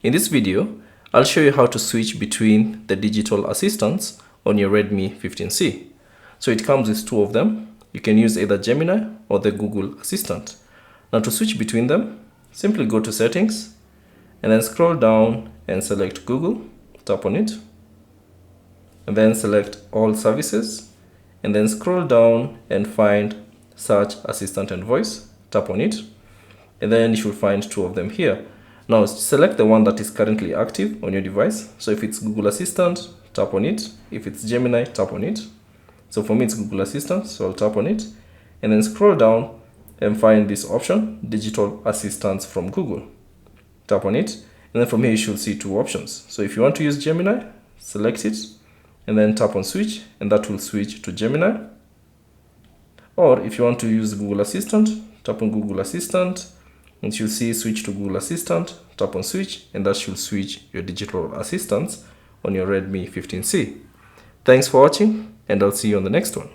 In this video, I'll show you how to switch between the digital assistants on your Redmi 15C. So it comes with two of them. You can use either Gemini or the Google Assistant. Now to switch between them, simply go to Settings and then scroll down and select Google, tap on it, and then select All Services, and then scroll down and find Search Assistant and Voice, tap on it, and then you should find two of them here. Now select the one that is currently active on your device. So if it's Google Assistant, tap on it. If it's Gemini, tap on it. So for me it's Google Assistant, so I'll tap on it and then scroll down and find this option, Digital Assistants from Google. Tap on it, and then from here you should see two options. So if you want to use Gemini, select it and then tap on switch, and that will switch to Gemini. Or if you want to use Google Assistant, tap on Google Assistant and you'll see switch to Google Assistant, tap on switch, and that should switch your digital assistants on your Redmi 15C. Thanks for watching, and I'll see you on the next one.